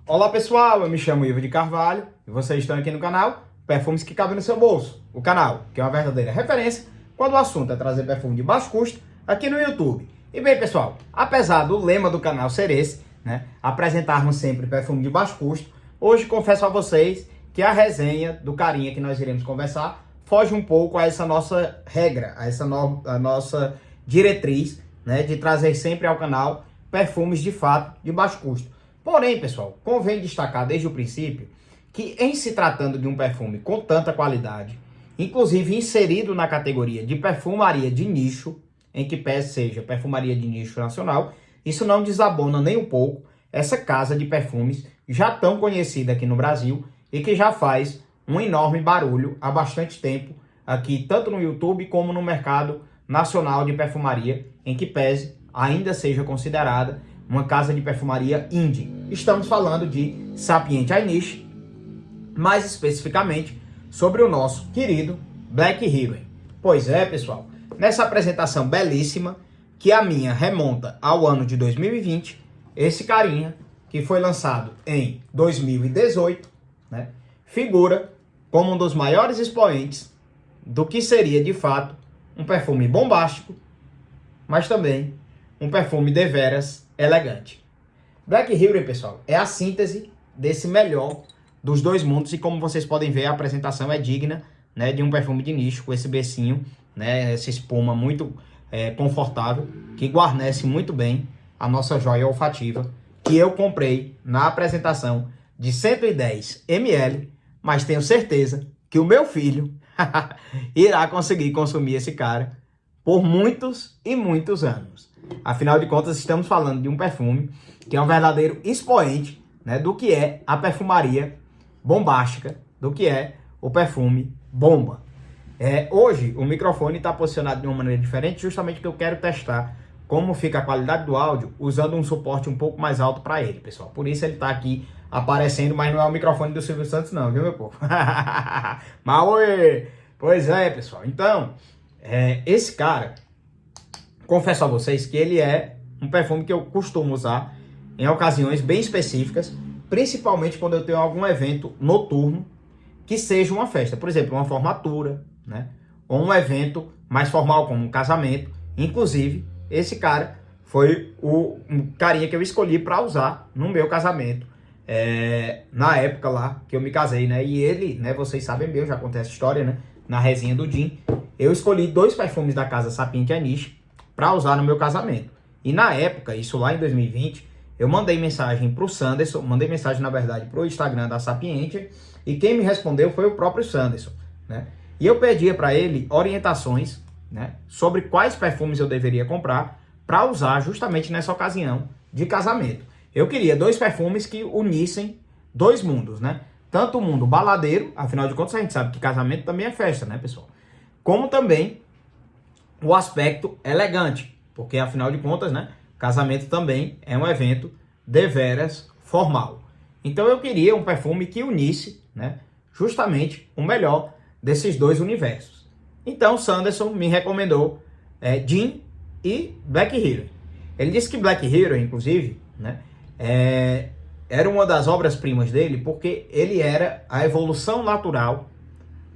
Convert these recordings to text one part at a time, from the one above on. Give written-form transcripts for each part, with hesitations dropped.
Olá pessoal, eu me chamo Ivo de Carvalho e vocês estão aqui no canal Perfumes que Cabem no Seu Bolso. O canal que é uma verdadeira referência quando o assunto é trazer perfume de baixo custo aqui no YouTube. E bem pessoal, apesar do lema do canal ser esse, apresentarmos sempre perfume de baixo custo, hoje confesso a vocês que a resenha do carinha que nós iremos conversar foge um pouco a essa nossa regra, a nossa diretriz, de trazer sempre ao canal perfumes de fato de baixo custo. Porém, pessoal, convém destacar desde o princípio que em se tratando de um perfume com tanta qualidade, inclusive inserido na categoria de perfumaria de nicho, em que seja perfumaria de nicho nacional, isso não desabona nem um pouco essa casa de perfumes já tão conhecida aqui no Brasil e que já faz um enorme barulho há bastante tempo aqui, tanto no YouTube como no mercado nacional de perfumaria, em que ainda seja considerada uma casa de perfumaria indie. Estamos falando de Sapienti Aynish, mais especificamente sobre o nosso querido Black Heroin. Pois é, pessoal, nessa apresentação belíssima, que a minha remonta ao ano de 2020, esse carinha, que foi lançado em 2018, figura como um dos maiores expoentes do que seria, de fato, um perfume bombástico, mas também um perfume deveras elegante. Black Heroin, pessoal, é a síntese desse melhor dos dois mundos e como vocês podem ver, a apresentação é digna, de um perfume de nicho com esse becinho, essa espuma muito confortável, que guarnece muito bem a nossa joia olfativa, que eu comprei na apresentação de 110 ml, mas tenho certeza que o meu filho irá conseguir consumir esse cara por muitos e muitos anos. Afinal de contas, estamos falando de um perfume que é um verdadeiro expoente, do que é a perfumaria bombástica, do que é o perfume bomba. Hoje, o microfone está posicionado de uma maneira diferente, justamente porque eu quero testar como fica a qualidade do áudio usando um suporte um pouco mais alto para ele, pessoal. Por isso ele está aqui aparecendo, mas não é o microfone do Silvio Santos não, viu, meu povo? Mas, oi! Pois é, pessoal. Então, esse cara, confesso a vocês que ele é um perfume que eu costumo usar em ocasiões bem específicas, principalmente quando eu tenho algum evento noturno que seja uma festa. Por exemplo, uma formatura, ou um evento mais formal como um casamento. Inclusive, esse cara foi um carinha que eu escolhi para usar no meu casamento, na época lá que eu me casei, E ele, vocês sabem bem, eu já contei essa história, na resenha do Jim. Eu escolhi 2 perfumes da casa Sapienti Aynish para usar no meu casamento. E na época, isso lá em 2020, eu mandei mensagem para o Sanderson, mandei mensagem, na verdade, para o Instagram da Sapienti, e quem me respondeu foi o próprio Sanderson, E eu pedia para ele orientações, sobre quais perfumes eu deveria comprar para usar justamente nessa ocasião de casamento. Eu queria 2 perfumes que unissem 2 mundos, Tanto o mundo baladeiro, afinal de contas a gente sabe que casamento também é festa, pessoal? Como também o aspecto elegante, porque afinal de contas, casamento também é um evento deveras formal. Então eu queria um perfume que unisse, justamente o melhor desses 2 universos. Então o Sanderson me recomendou Gin e Black Heroin. Ele disse que Black Heroin, inclusive, era uma das obras-primas dele, porque ele era a evolução natural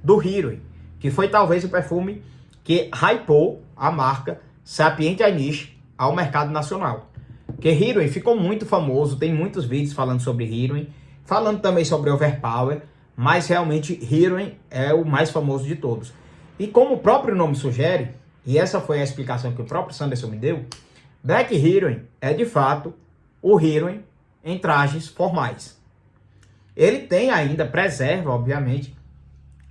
do Heroin, que foi talvez o perfume que hypou a marca Sapienti Aynish ao mercado nacional. Porque Heroin ficou muito famoso, tem muitos vídeos falando sobre Heroin, falando também sobre Overpower, mas realmente Heroin é o mais famoso de todos. E como o próprio nome sugere, e essa foi a explicação que o próprio Sanderson me deu, Black Heroin é de fato o Heroin em trajes formais. Ele tem ainda, preserva obviamente,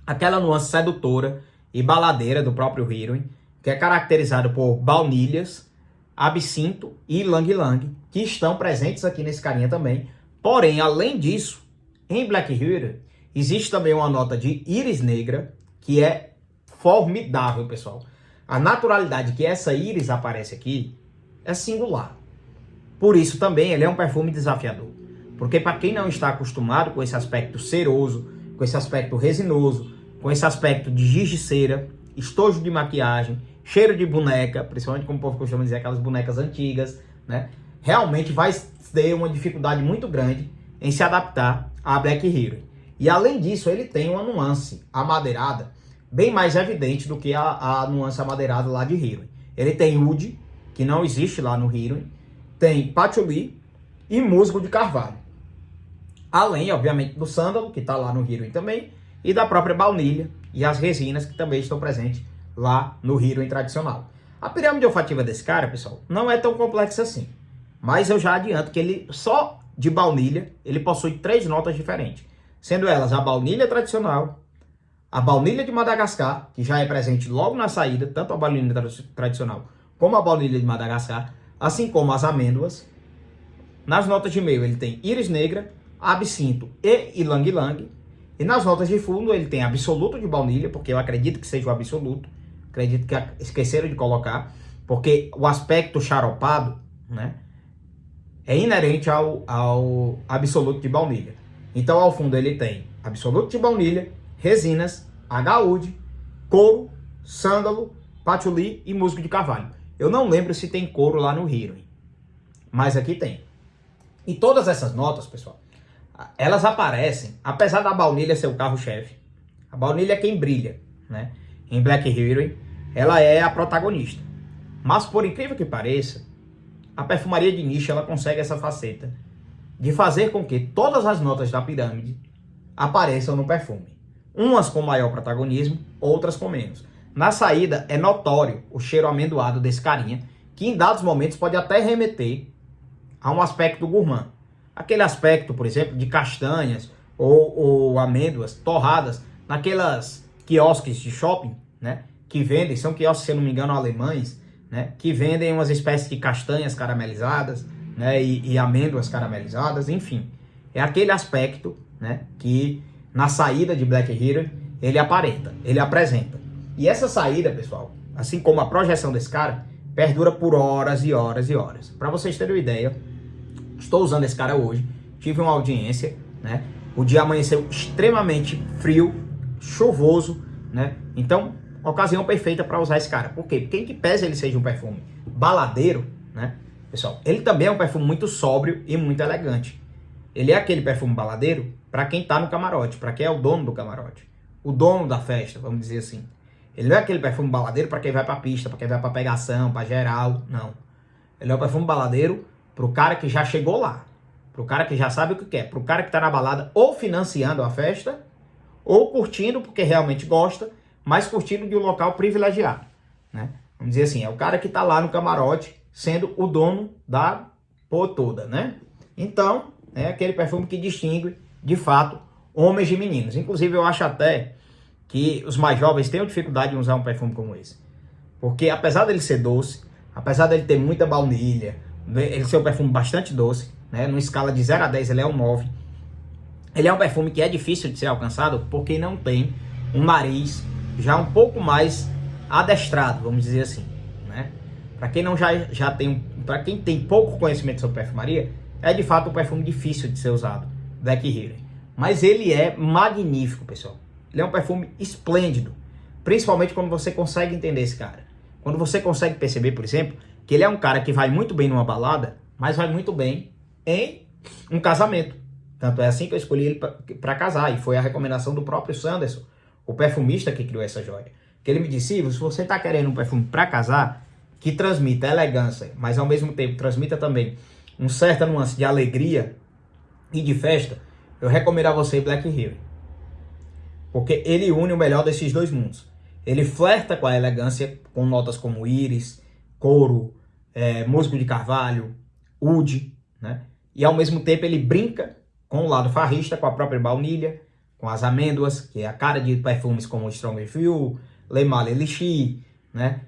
aquela nuance sedutora e baladeira do próprio Heroin, que é caracterizado por baunilhas, absinto e ylang-ylang, que estão presentes aqui nesse carinha também. Porém, além disso, em Black Heroin, existe também uma nota de íris negra, que é formidável, pessoal. A naturalidade que essa íris aparece aqui é singular. Por isso também ele é um perfume desafiador. Porque para quem não está acostumado com esse aspecto ceroso, com esse aspecto resinoso, com esse aspecto de giz de cera, estojo de maquiagem, cheiro de boneca, principalmente como o povo costuma dizer, aquelas bonecas antigas, realmente vai ter uma dificuldade muito grande em se adaptar à Black Heroin. E além disso, ele tem uma nuance amadeirada bem mais evidente do que a nuance amadeirada lá de Heroin. Ele tem Oud, que não existe lá no Heroin, tem Patchouli e musgo de carvalho. Além, obviamente, do sândalo, que está lá no Heroin também, e da própria baunilha e as resinas que também estão presentes lá no Heroin tradicional. A pirâmide olfativa desse cara, pessoal, não é tão complexa assim. Mas eu já adianto que ele, só de baunilha, ele possui 3 notas diferentes. Sendo elas a baunilha tradicional, a baunilha de Madagascar, que já é presente logo na saída, tanto a baunilha tradicional como a baunilha de Madagascar, assim como as amêndoas. Nas notas de meio ele tem íris negra, absinto e ilang-ilang. E nas notas de fundo ele tem absoluto de baunilha, porque eu acredito que seja o absoluto. Acredito que esqueceram de colocar, porque o aspecto charopado, né, é inerente ao absoluto de baunilha. Então ao fundo ele tem absoluto de baunilha, resinas, H-Oud, couro, sândalo, patchouli e musgo de carvalho. Eu não lembro se tem couro lá no Heroin, mas aqui tem. E todas essas notas, pessoal, elas aparecem, apesar da baunilha ser o carro-chefe. A baunilha é quem brilha, né? Em Black Heroin, ela é a protagonista. Mas por incrível que pareça, a perfumaria de nicho ela consegue essa faceta de fazer com que todas as notas da pirâmide apareçam no perfume. Umas com maior protagonismo, outras com menos. Na saída é notório o cheiro amendoado desse carinha, que em dados momentos pode até remeter a um aspecto gourmand. Aquele aspecto, por exemplo, de castanhas ou amêndoas torradas naquelas quiosques de shopping, né? Que vendem, são quiosques, se eu não me engano, alemães, né? Que vendem umas espécies de castanhas caramelizadas, né? E amêndoas caramelizadas, enfim. É aquele aspecto, né? Que na saída de Black Heroin ele aparenta, ele apresenta. E essa saída, pessoal, assim como a projeção desse cara, perdura por horas e horas e horas. Para vocês terem uma ideia, estou usando esse cara hoje, tive uma audiência, né? O dia amanheceu extremamente frio, chuvoso, né? Então, ocasião perfeita para usar esse cara. Por quê? Porque em que pese ele seja um perfume baladeiro, né? Pessoal, ele também é um perfume muito sóbrio e muito elegante. Ele é aquele perfume baladeiro para quem tá no camarote, para quem é o dono do camarote, o dono da festa, vamos dizer assim. Ele não é aquele perfume baladeiro para quem vai pra pista, para quem vai pra pegação, pra geral, não. Ele é um perfume baladeiro pro cara que já chegou lá, pro cara que já sabe o que quer, pro cara que tá na balada ou financiando a festa, ou curtindo porque realmente gosta, mas curtindo de um local privilegiado, né? Vamos dizer assim, é o cara que tá lá no camarote, sendo o dono da porra toda, né? Então, é aquele perfume que distingue, de fato, homens de meninos. Inclusive, eu acho até que os mais jovens tenham dificuldade em usar um perfume como esse. Porque apesar dele ser doce, apesar dele ter muita baunilha, ele ser um perfume bastante doce, né? Numa escala de 0 a 10 ele é um 9. Ele é um perfume que é difícil de ser alcançado porque não tem um nariz já um pouco mais adestrado, vamos dizer assim, né? Para quem não já tem, para quem tem pouco conhecimento sobre perfumaria, é de fato um perfume difícil de ser usado, Black Heroin. Mas ele é magnífico, pessoal. Ele é um perfume esplêndido, principalmente quando você consegue entender esse cara. Quando você consegue perceber, por exemplo, que ele é um cara que vai muito bem numa balada, mas vai muito bem em um casamento. Tanto é assim que eu escolhi ele para casar, e foi a recomendação do próprio Sanderson, o perfumista que criou essa joia. Que ele me disse: Ivo, se você está querendo um perfume para casar, que transmita elegância, mas ao mesmo tempo transmita também um certa nuance de alegria e de festa, eu recomendo a você Black Heroin. Porque ele une o melhor desses dois mundos. Ele flerta com a elegância, com notas como íris, couro, musgo de carvalho, oud, né? E ao mesmo tempo ele brinca com o lado farrista, com a própria baunilha, com as amêndoas, que é a cara de perfumes como Strong for You, Le Male Elixir, né?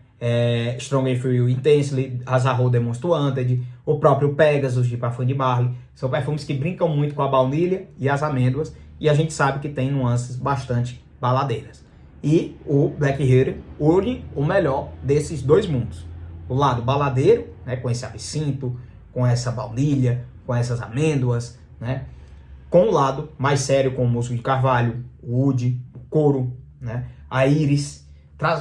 Strong for You Intensely, Azarro The Most Wanted, o próprio Pegasus de Parfum de Marley. São perfumes que brincam muito com a baunilha e as amêndoas, e a gente sabe que tem nuances bastante baladeiras. E o Black Heroin une o melhor desses dois mundos. O lado baladeiro, né, com esse absinto, com essa baunilha, com essas amêndoas, né, com o lado mais sério, com o musgo de carvalho, o oud, o couro, né, a íris,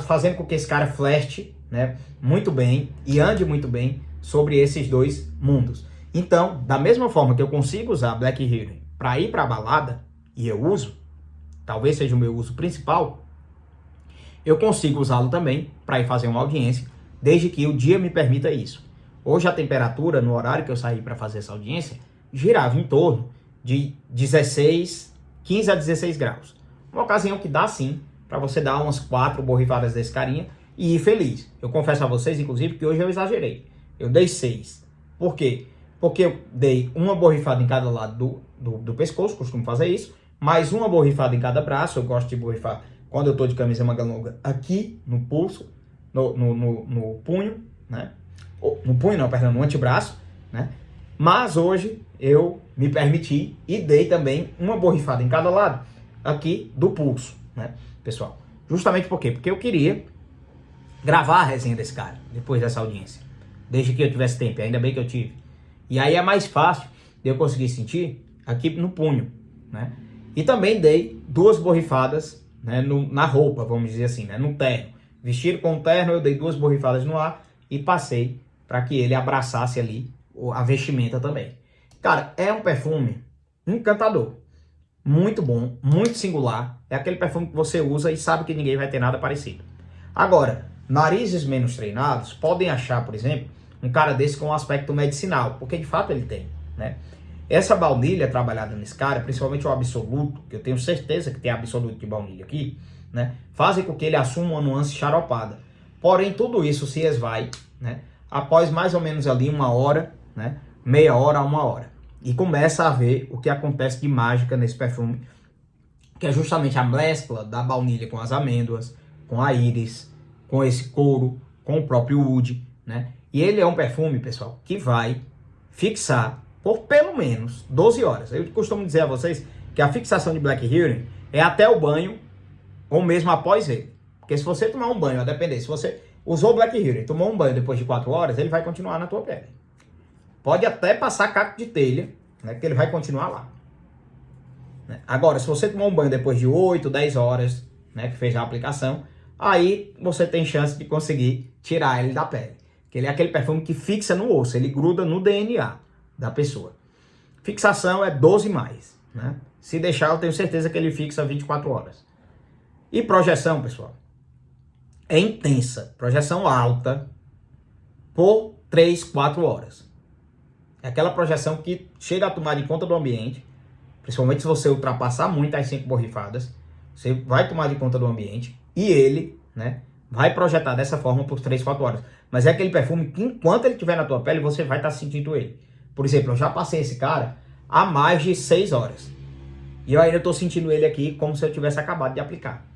fazendo com que esse cara flerte, né, muito bem e ande muito bem sobre esses dois mundos. Então, da mesma forma que eu consigo usar Black Healing para ir para a balada, e eu uso, talvez seja o meu uso principal, eu consigo usá-lo também para ir fazer uma audiência, desde que o dia me permita isso. Hoje a temperatura, no horário que eu saí para fazer essa audiência, girava em torno de 15 a 16 graus. Uma ocasião que dá sim, para você dar umas 4 borrifadas desse carinha e ir feliz. Eu confesso a vocês, inclusive, que hoje eu exagerei. Eu dei 6. Por quê? Porque eu dei uma borrifada em cada lado do pescoço, costumo fazer isso, mais uma borrifada em cada braço. Eu gosto de borrifar quando eu tô de camisa manga longa aqui no pulso, no punho, né? No punho não, perdão, no antebraço, né? Mas hoje eu me permiti e dei também uma borrifada em cada lado aqui do pulso, né, pessoal? Justamente por quê? Porque eu queria gravar a resenha desse cara depois dessa audiência, desde que eu tivesse tempo, ainda bem que eu tive. E aí é mais fácil de eu conseguir sentir aqui no punho, né? E também dei 2 borrifadas, né, na roupa, vamos dizer assim, né, no terno. Vestido com o terno, eu dei 2 borrifadas no ar e passei para que ele abraçasse ali a vestimenta também. Cara, é um perfume encantador, muito bom, muito singular. É aquele perfume que você usa e sabe que ninguém vai ter nada parecido. Agora, narizes menos treinados podem achar, por exemplo, um cara desse com um aspecto medicinal, porque de fato ele tem, né? Essa baunilha trabalhada nesse cara, principalmente o absoluto, que eu tenho certeza que tem absoluto de baunilha aqui, né, fazem com que ele assuma uma nuance xaropada. Porém, tudo isso se esvai, né, após mais ou menos ali 1 hora, né, meia hora a 1 hora. E começa a ver o que acontece de mágica nesse perfume, que é justamente a mescla da baunilha com as amêndoas, com a íris, com esse couro, com o próprio oud, né? E ele é um perfume, pessoal, que vai fixar por pelo menos 12 horas. Eu costumo dizer a vocês que a fixação de Black Healing é até o banho ou mesmo após ele. Porque se você tomar um banho, a depender, se você usou Black Healing, tomou um banho depois de 4 horas, ele vai continuar na tua pele. Pode até passar caco de telha, né, que ele vai continuar lá. Agora, se você tomar um banho depois de 8, 10 horas, né, que fez a aplicação, aí você tem chance de conseguir tirar ele da pele. Que ele é aquele perfume que fixa no osso, ele gruda no DNA da pessoa. Fixação é 12 mais, né? Se deixar, eu tenho certeza que ele fixa 24 horas. E projeção, pessoal, é intensa. Projeção alta por 3, 4 horas. É aquela projeção que chega a tomar de conta do ambiente, principalmente se você ultrapassar muito as 5 borrifadas, você vai tomar de conta do ambiente e ele, né, vai projetar dessa forma por 3, 4 horas. Mas é aquele perfume que enquanto ele estiver na tua pele, você vai estar sentindo ele. Por exemplo, eu já passei esse cara há mais de 6 horas. E eu ainda estou sentindo ele aqui como se eu tivesse acabado de aplicar.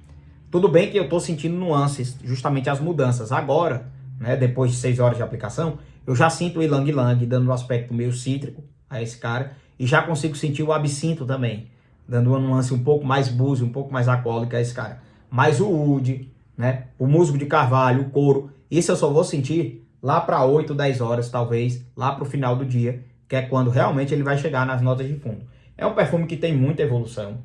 Tudo bem que eu estou sentindo nuances, justamente as mudanças. Agora, né, depois de 6 horas de aplicação, eu já sinto o ylang ylang dando um aspecto meio cítrico a esse cara. E já consigo sentir o absinto também, dando uma nuance um pouco mais búzio, um pouco mais alcoólica a esse cara. Mas o oud, né, o musgo de carvalho, o couro, isso eu só vou sentir lá para 8, 10 horas, talvez, lá para o final do dia, que é quando realmente ele vai chegar nas notas de fundo. É um perfume que tem muita evolução,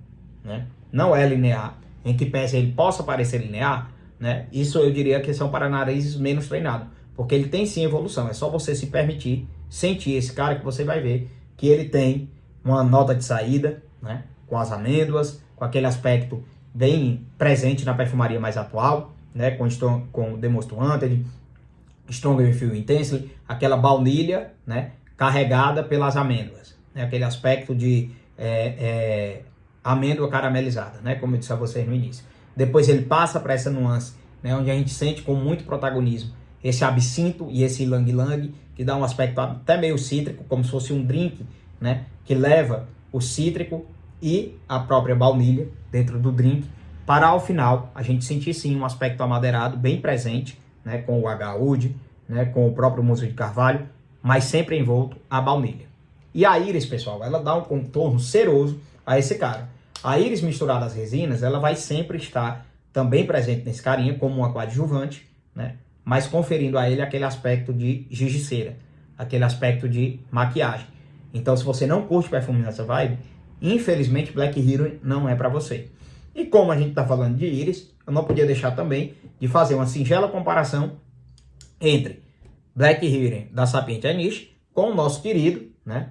né? Não é linear, em que pese ele possa parecer linear, né? Isso eu diria que são para narizes menos treinados, porque ele tem sim evolução, é só você se permitir sentir esse cara que você vai ver que ele tem uma nota de saída, né? Com as amêndoas, com aquele aspecto bem presente na perfumaria mais atual, né? Com The Most Wanted, Stronger You Feel Intensely, aquela baunilha, né, carregada pelas amêndoas, né, aquele aspecto de amêndoa caramelizada, né, como eu disse a vocês no início. Depois ele passa para essa nuance, né, onde a gente sente com muito protagonismo esse absinto e esse ylang ylang, que dá um aspecto até meio cítrico, como se fosse um drink, né, que leva o cítrico e a própria baunilha dentro do drink, para ao final a gente sentir sim um aspecto amadeirado bem presente, né, com o H-Oud, né, com o próprio musgo de carvalho, mas sempre envolto a baunilha. E a íris, pessoal, ela dá um contorno ceroso a esse cara. A íris misturada às resinas, ela vai sempre estar também presente nesse carinha como uma coadjuvante, né, mas conferindo a ele aquele aspecto de gigiceira, aquele aspecto de maquiagem. Então, se você não curte perfume nessa vibe, infelizmente Black Healing não é para você. E como a gente está falando de íris, eu não podia deixar também de fazer uma singela comparação entre Black Healing da Sapiente Aniche com o nosso querido né?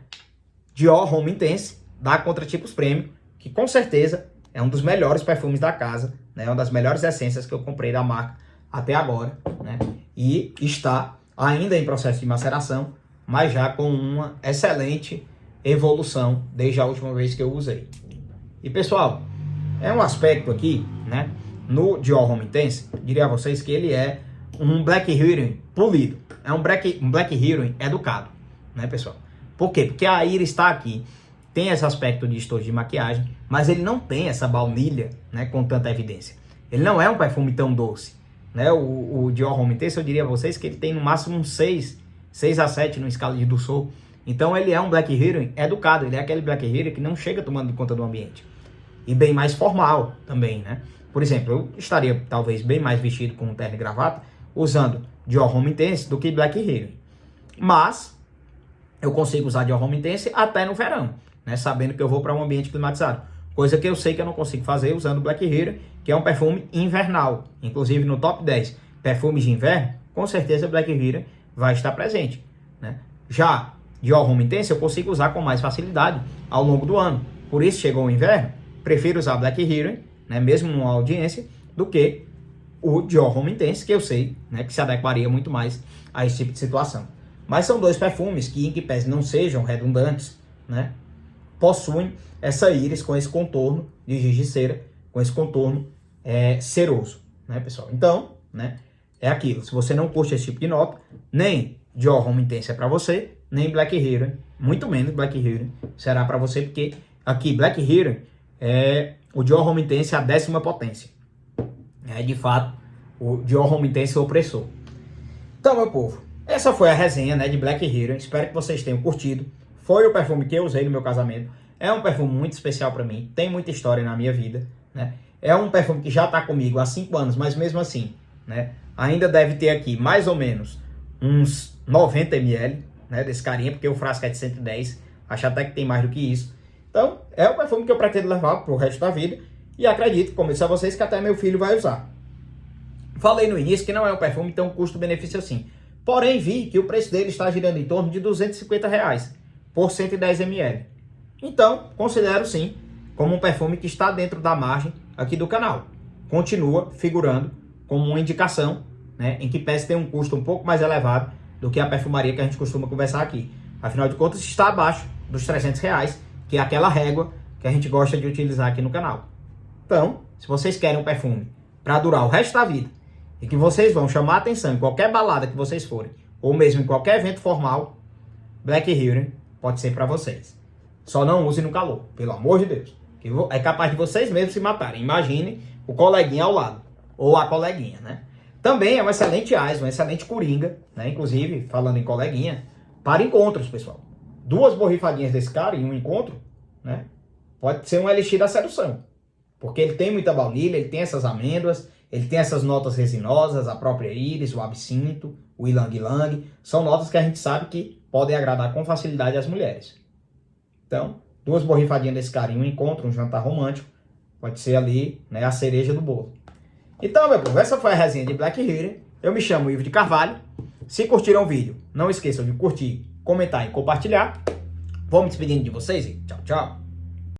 Dior Homme Intense da Contratipos Premium, que com certeza é um dos melhores perfumes da casa, né? Uma das melhores essências que eu comprei da marca até agora, né? E está ainda em processo de maceração, mas já com uma excelente evolução desde a última vez que eu usei. E pessoal, é um aspecto aqui, né? No Dior Homme Intense, diria a vocês que ele é um Black Heroin polido. É um Black Heroin educado, né, pessoal? Por quê? Porque a Iris está aqui, tem esse aspecto de estojo de maquiagem, mas ele não tem essa baunilha, né, com tanta evidência. Ele não é um perfume tão doce, né? O Dior Homme Intense, eu diria a vocês que ele tem no máximo um 6 a 7 no escala de Dussault. Então ele é um Black Heroin educado, ele é aquele Black Heroin que não chega tomando conta do ambiente. E bem mais formal também, né? Por exemplo, eu estaria talvez bem mais vestido com um terno e gravata usando Dior Homme Intense do que Black Heroin. Mas eu consigo usar Dior Homme Intense até no verão, né? Sabendo que eu vou para um ambiente climatizado. Coisa que eu sei que eu não consigo fazer usando Black Heroin, que é um perfume invernal. Inclusive no top 10 perfumes de inverno, com certeza Black Heroin vai estar presente, né? Já Dior Homme Intense eu consigo usar com mais facilidade ao longo do ano. Por isso, chegou o inverno, prefiro usar Black Heroin, né, mesmo numa audiência, do que o Dior Homme Intense, que eu sei, né, que se adequaria muito mais a esse tipo de situação. Mas são dois perfumes que, em que pese não sejam redundantes, né, possuem essa íris com esse contorno de giz de cera, com esse contorno ceroso, né, pessoal? Então, né, é aquilo. Se você não curte esse tipo de nota, nem Dior Homme Intense é para você, nem Black Heroin, muito menos Black Heroin será para você, porque aqui Black Heroin é o Dior Homme Intense a 10ª potência. É de fato o Dior Homme Intense opressor. Então, meu povo, essa foi a resenha, né, de Black Heroin. Espero que vocês tenham curtido. Foi o perfume que eu usei no meu casamento. É um perfume muito especial para mim. Tem muita história na minha vida, né? É um perfume que já está comigo há 5 anos, mas mesmo assim, né, ainda deve ter aqui mais ou menos uns 90 ml, né, desse carinha, porque o frasco é de 110. Acho até que tem mais do que isso. Então, é o perfume que eu pretendo levar pro resto da vida. E acredito, como eu disse a vocês, que até meu filho vai usar. Falei no início que não é um perfume tão custo-benefício assim. Porém, vi que o preço dele está girando em torno de R$250 por 110 ml. Então, considero sim como um perfume que está dentro da margem aqui do canal. Continua figurando como uma indicação, né, em que pese ter um custo um pouco mais elevado do que a perfumaria que a gente costuma conversar aqui. Afinal de contas, está abaixo dos R$300, que é aquela régua que a gente gosta de utilizar aqui no canal. Então, se vocês querem um perfume para durar o resto da vida e que vocês vão chamar a atenção em qualquer balada que vocês forem, ou mesmo em qualquer evento formal, Black Heroin pode ser para vocês. Só não use no calor, pelo amor de Deus. Que é capaz de vocês mesmos se matarem. Imagine o coleguinha ao lado, ou a coleguinha, né? Também é um excelente ás, um excelente coringa, né? Inclusive, falando em coleguinha, para encontros, pessoal. 2 borrifadinhas desse cara em um encontro, né, pode ser um elixir da sedução. Porque ele tem muita baunilha, ele tem essas amêndoas, ele tem essas notas resinosas, a própria íris, o absinto, o ilang-ilang. São notas que a gente sabe que podem agradar com facilidade as mulheres. Então, 2 borrifadinhas desse cara em um encontro, um jantar romântico, pode ser ali, né, a cereja do bolo. Então, meu povo, essa foi a resenha de Black Heroin. Eu me chamo Ivo de Carvalho. Se curtiram o vídeo, não esqueçam de curtir, comentar e compartilhar. Vou me despedindo de vocês e tchau, tchau.